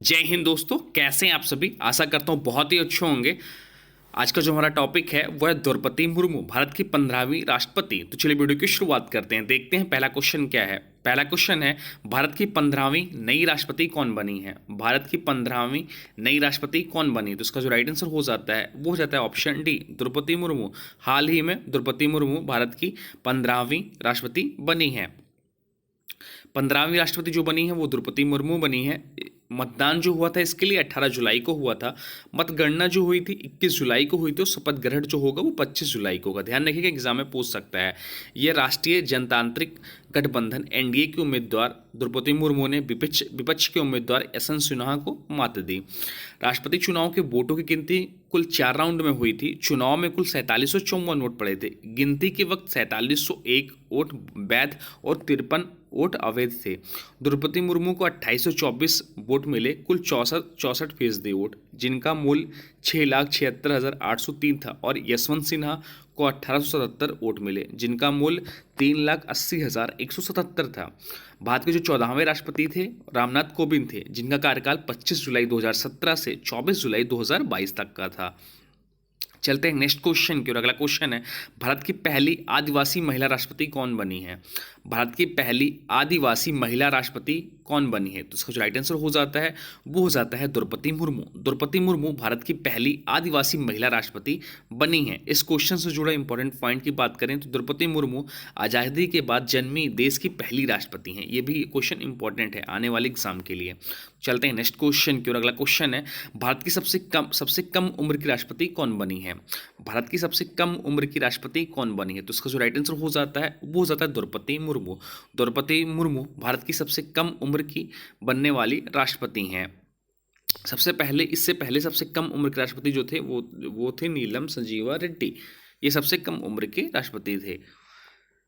जय हिंद दोस्तों, कैसे हैं आप सभी। आशा करता हूँ बहुत ही अच्छे होंगे। आज का जो हमारा टॉपिक है वो है द्रौपदी मुर्मू, भारत की 15वीं राष्ट्रपति। तो चलिए वीडियो की शुरुआत करते हैं, देखते हैं पहला क्वेश्चन क्या है। पहला क्वेश्चन है, भारत की 15वीं नई राष्ट्रपति कौन बनी है। भारत की 15वीं नई राष्ट्रपति कौन बनी, तो इसका जो राइट आंसर हो जाता है वो हो जाता है ऑप्शन डी, द्रौपदी मुर्मू। हाल ही में द्रौपदी मुर्मू भारत की 15वीं राष्ट्रपति बनी है। 15वीं राष्ट्रपति जो बनी है वो द्रौपदी मुर्मू बनी है। मतदान जो हुआ था इसके लिए 18 जुलाई को हुआ था। मतगणना जो हुई थी 21 जुलाई को हुई थी। और शपथ ग्रहण जो होगा वो 25 जुलाई को होगा। ध्यान रखिएगा, एग्जाम में पूछ सकता है। ये राष्ट्रीय जनतांत्रिक गठबंधन एनडीए की उम्मीदवार द्रौपदी मुर्मू ने विपक्ष के उम्मीदवार यशवंत सिन्हा को मात दी। राष्ट्रपति चुनाव के वोटों की गिनती कुल 4 राउंड में हुई थी। चुनाव में कुल 4754 वोट पड़े थे। गिनती के वक्त 4701 वोट वैध और 53 वोट अवैध थे। द्रौपदी मुर्मू को 2824 वोट मिले, कुल 64% वोट, जिनका मूल्य 6,76,803 था। और यशवंत सिन्हा को 1877 वोट मिले, जिनका मूल्य 3,80,177 था। भारत के जो 14वें राष्ट्रपति थे रामनाथ कोविंद थे, जिनका कार्यकाल 25 जुलाई 2017 से 24 जुलाई 2022 तक का था। चलते हैं नेक्स्ट क्वेश्चन की ओर। अगला क्वेश्चन है, भारत की पहली आदिवासी महिला राष्ट्रपति कौन बनी है। भारत की पहली आदिवासी महिला राष्ट्रपति कौन बनी है, तो इसका जो राइट आंसर हो जाता है वो हो जाता है द्रौपदी मुर्मू। द्रौपदी मुर्मू भारत की पहली आदिवासी महिला राष्ट्रपति बनी है। इस क्वेश्चन से जुड़ा इंपॉर्टेंट पॉइंट की बात करें तो द्रौपदी मुर्मू आज़ादी के बाद जन्मी देश की पहली राष्ट्रपति हैं। ये भी क्वेश्चन इंपॉर्टेंट है आने वाले एग्जाम के लिए। चलते हैं नेक्स्ट क्वेश्चन की ओर। अगला क्वेश्चन है, भारत की सबसे कम उम्र की राष्ट्रपति कौन बनी है। भारत की सबसे कम उम्र की राष्ट्रपति कौन बनी है, तो इसका जो राइट आंसर हो जाता है वो हो जाता है द्रौपदी मुर्मू। द्रौपदी मुर्मू भारत की सबसे कम उम्र की बनने वाली राष्ट्रपति हैं। इससे पहले सबसे कम उम्र के राष्ट्रपति जो थे वो थे नीलम संजीवा रेड्डी। ये सबसे कम उम्र के राष्ट्रपति थे।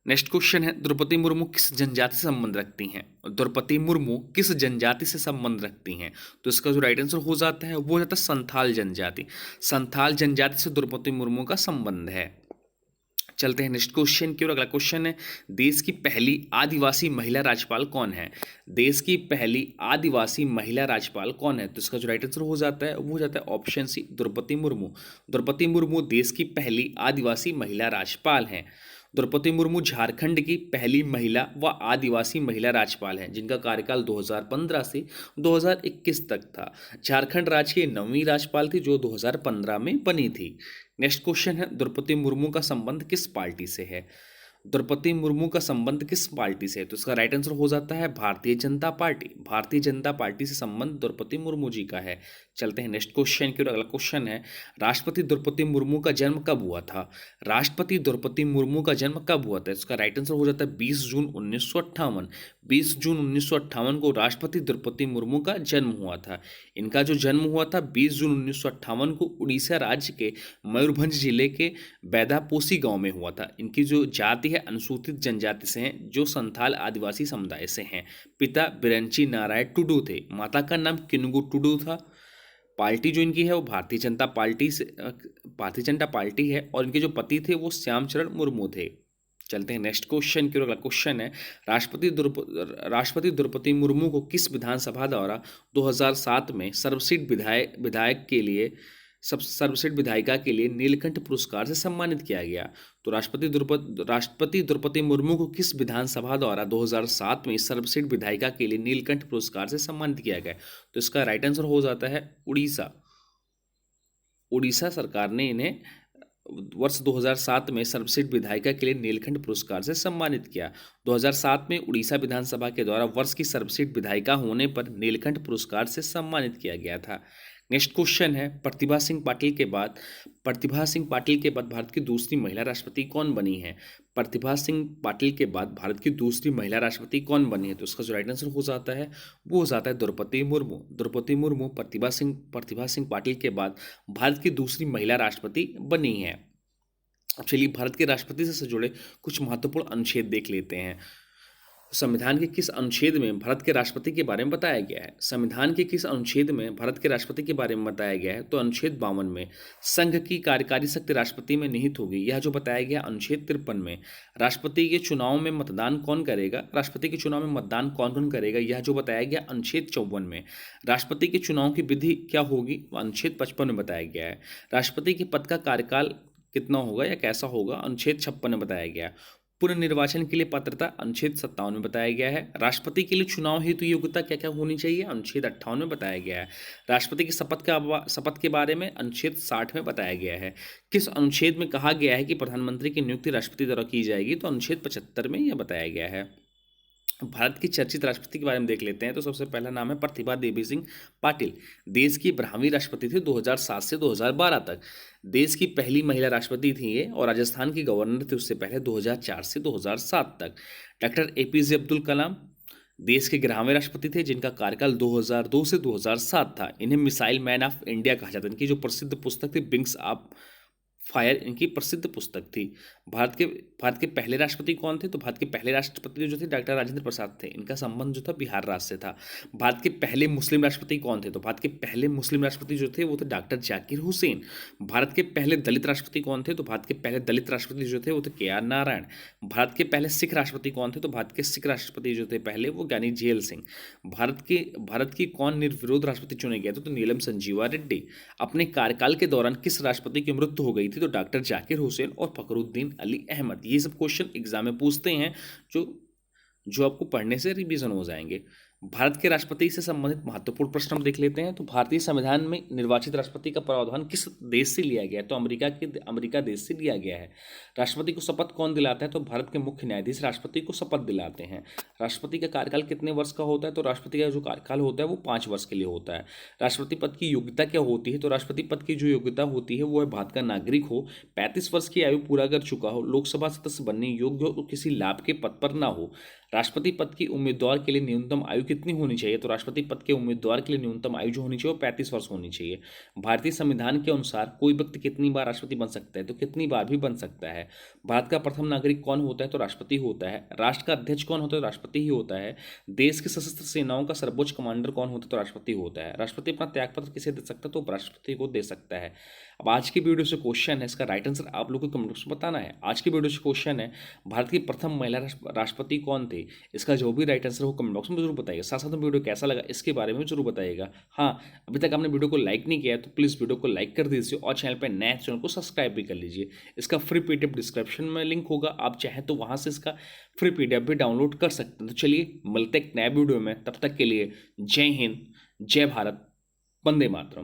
नेक्स्ट क्वेश्चन है, द्रौपदी मुर्मू किस जनजाति से संबंध रखती हैं। द्रौपदी मुर्मू किस जनजाति से संबंध रखती हैं, तो इसका जो राइट आंसर हो जाता है वो हो जाता है संथाल जनजाति। संथाल जनजाति से द्रौपदी मुर्मू का संबंध है। चलते हैं नेक्स्ट क्वेश्चन की ओर। अगला क्वेश्चन है, देश की पहली आदिवासी महिला राज्यपाल कौन है। देश की पहली आदिवासी महिला राज्यपाल कौन है, तो इसका जो राइट आंसर हो जाता है वो हो जाता है ऑप्शन सी, द्रौपदी मुर्मू। द्रौपदी मुर्मू देश की पहली आदिवासी महिला राज्यपाल हैं। द्रौपदी मुर्मू झारखंड की पहली महिला व आदिवासी महिला राज्यपाल हैं, जिनका कार्यकाल 2015 से 2021 तक था। झारखंड राज्य की 9वीं राज्यपाल थी जो 2015 में बनी थी। नेक्स्ट क्वेश्चन है, द्रौपदी मुर्मू का संबंध किस पार्टी से है। द्रौपदी मुर्मू का संबंध किस पार्टी से है, तो इसका राइट आंसर हो जाता है भारतीय जनता पार्टी। भारतीय जनता पार्टी से संबंध द्रौपदी मुर्मू जी का है। चलते हैं नेक्स्ट क्वेश्चन की ओर। अगला क्वेश्चन है, राष्ट्रपति द्रौपदी मुर्मू का जन्म कब हुआ था। राष्ट्रपति द्रौपदी मुर्मू का जन्म कब हुआ था, इसका राइट आंसर हो जाता है 20 जून 1958। 20 जून 1958 को राष्ट्रपति द्रौपदी मुर्मू का जन्म हुआ था। इनका जो जन्म हुआ था 20 जून 1958 को उड़ीसा राज्य के मयूरभंज जिले के बैदापोसी गांव में हुआ था। इनकी जो जाति है अनुसूचित जनजाति से हैं, जो संथाल आदिवासी समुदाय से हैं। पिता बिरंची नारायण टुडू थे, माता का नाम किनुगु टुडू था। पार्टी जो इनकी है वो भारतीय जनता पार्टी है। और इनके जो पति थे वो श्यामचरण मुर्मू थे। चलते हैं नेक्स्ट क्वेश्चन की ओर। अगला क्वेश्चन है, राष्ट्रपति द्रौपदी मुर्मू को किस विधानसभा द्वारा 2007 में सर्वश्रेष्ठ विधायिका के लिए नीलकंठ पुरस्कार से सम्मानित किया गया। तो राष्ट्रपति द्रौपदी मुर्मू को किस विधानसभा द्वारा 2007 में सर्वश्रेष्ठ विधायिका के लिए नीलकंठ पुरस्कार से सम्मानित किया गया, तो इसका राइट आंसर हो जाता है उड़ीसा। उड़ीसा सरकार ने इन्हें वर्ष 2007 में सर्वश्रेष्ठ विधायिका के लिए नीलकंठ पुरस्कार से सम्मानित किया। 2007 में उड़ीसा विधानसभा के द्वारा वर्ष की सर्वश्रेष्ठ विधायिका होने पर नीलकंठ पुरस्कार से सम्मानित किया गया था। नेक्स्ट क्वेश्चन है, प्रतिभा सिंह पाटिल के बाद भारत की दूसरी महिला राष्ट्रपति कौन बनी है। प्रतिभा सिंह पाटिल के बाद भारत की दूसरी महिला राष्ट्रपति कौन बनी है, तो उसका जो राइट आंसर हो जाता है वो हो जाता है द्रौपदी मुर्मू। द्रौपदी मुर्मू प्रतिभा सिंह पाटिल के बाद भारत की दूसरी महिला राष्ट्रपति बनी है। अब चलिए भारत के राष्ट्रपति से जुड़े कुछ महत्वपूर्ण अनुच्छेद देख लेते हैं। संविधान के किस अनुच्छेद में भारत के राष्ट्रपति के बारे में बताया गया है? संविधान के किस अनुच्छेद में भारत के राष्ट्रपति के बारे में बताया गया है? तो अनुच्छेद 52 में। संघ की कार्यकारी शक्ति राष्ट्रपति में निहित होगी, यह जो बताया गया अनुच्छेद 53 में। राष्ट्रपति के चुनाव में मतदान कौन करेगा? राष्ट्रपति के चुनाव में मतदान कौन कौन करेगा, यह जो बताया गया अनुच्छेद 54 में। राष्ट्रपति के चुनाव की विधि क्या होगी? अनुच्छेद 55 में बताया गया है। राष्ट्रपति के पद का कार्यकाल कितना होगा या कैसा होगा? अनुच्छेद 56 में बताया गया। पुनर्निर्वाचन के लिए पात्रता अनुच्छेद 57 में बताया गया है। राष्ट्रपति के लिए चुनाव हेतु योग्यता क्या क्या होनी चाहिए? अनुच्छेद 58 में बताया गया है। राष्ट्रपति की शपथ के बारे में अनुच्छेद 60 में बताया गया है। किस अनुच्छेद में कहा गया है कि प्रधानमंत्री की नियुक्ति राष्ट्रपति द्वारा की जाएगी? तो अनुच्छेद 75 में यह बताया गया है। भारत की चर्चित राष्ट्रपति के बारे में देख लेते हैं। तो सबसे पहला नाम है प्रतिभा देवी सिंह पाटिल। देश की 12वीं राष्ट्रपति थी 2007 से 2012 तक। देश की पहली महिला राष्ट्रपति थी ये, और राजस्थान की गवर्नर थी उससे पहले 2004 से 2007 तक। डॉक्टर APJ अब्दुल कलाम देश के 11वें राष्ट्रपति थे, जिनका कार्यकाल 2002 से 2007 था। इन्हें मिसाइल मैन ऑफ इंडिया कहा जाता है। इनकी जो प्रसिद्ध पुस्तक थी विंग्स ऑफ फायर, इनकी प्रसिद्ध पुस्तक थी। भारत के पहले राष्ट्रपति कौन थे? तो भारत के पहले राष्ट्रपति जो थे डॉक्टर राजेंद्र प्रसाद थे। इनका संबंध जो था बिहार राज्य से था। भारत के पहले मुस्लिम राष्ट्रपति कौन थे? तो भारत के पहले मुस्लिम राष्ट्रपति जो थे वो थे डॉक्टर जाकिर हुसैन। भारत के पहले दलित राष्ट्रपति कौन थे? तो भारत के पहले दलित राष्ट्रपति जो थे वो थे KR नारायण। भारत के पहले सिख राष्ट्रपति कौन थे? तो भारत के सिख राष्ट्रपति जो थे पहले वो ज्ञानी जेल सिंह। भारत की कौन निर्विरोध राष्ट्रपति चुने गए थे? तो नीलम संजीवा रेड्डी। अपने कार्यकाल के दौरान किस राष्ट्रपति की मृत्यु हो गई थी? तो डॉक्टर जाकिर हुसैन और फखरुद्दीन अली अहमद। ये सब क्वेश्चन एग्जाम में पूछते हैं जो आपको पढ़ने से रिवीजन हो जाएंगे। भारत के राष्ट्रपति से संबंधित महत्वपूर्ण प्रश्न हम देख लेते हैं। तो भारतीय संविधान में निर्वाचित राष्ट्रपति का प्रावधान किस देश से लिया गया है? तो अमेरिका देश से लिया गया है। राष्ट्रपति को शपथ कौन दिलाता है? तो भारत के मुख्य न्यायाधीश राष्ट्रपति को शपथ दिलाते हैं। राष्ट्रपति का कार्यकाल कितने वर्ष का होता है? तो राष्ट्रपति का जो कार्यकाल होता है वो 5 वर्ष के लिए होता है। राष्ट्रपति पद की योग्यता क्या होती है? तो राष्ट्रपति पद की जो योग्यता होती है वो है भारत का नागरिक हो, 35 वर्ष की आयु पूरा कर चुका हो, लोकसभा सदस्य बनने योग्य हो, किसी लाभ के पद पर ना हो। राष्ट्रपति पद की उम्मीदवार के लिए न्यूनतम आयु कितनी होनी चाहिए? तो राष्ट्रपति पद के उम्मीदवार के लिए न्यूनतम आयु जो होनी चाहिए वो 35 वर्ष होनी चाहिए। भारतीय संविधान के अनुसार कोई व्यक्ति कितनी बार राष्ट्रपति बन सकता है? तो कितनी बार भी बन सकता है। भारत का प्रथम नागरिक कौन होता है? तो राष्ट्रपति होता है। राष्ट्र का अध्यक्ष कौन होता है? तो राष्ट्रपति ही होता है। देश की सशस्त्र सेनाओं का सर्वोच्च कमांडर कौन होता है? तो राष्ट्रपति होता है। राष्ट्रपति अपना त्यागपत्र किसे दे सकता है? तो उपराष्ट्रपति को दे सकता है। अब आज की वीडियो से क्वेश्चन है, इसका राइट आंसर आप लोग को कमेंट बॉक्स में बताना है। आज की वीडियो से क्वेश्चन है, भारत की प्रथम महिला राष्ट्रपति कौन थे? इसका जो भी राइट आंसर हो कमेंट बॉक्स में जरूर बताइएगा। साथ साथ में वीडियो कैसा लगा इसके बारे में जरूर बताइएगा। हाँ, अभी तक आपने वीडियो को लाइक नहीं किया है तो प्लीज़ वीडियो को लाइक कर दीजिए और चैनल पर नए चैनल को सब्सक्राइब भी कर लीजिए। इसका फ्री PDF डिस्क्रिप्शन में लिंक होगा, आप चाहें तो वहाँ से इसका फ्री PDF भी डाउनलोड कर सकते हैं। तो चलिए मिलते हैं एक नए वीडियो में, तब तक के लिए जय हिंद, जय भारत, वंदे मातरम।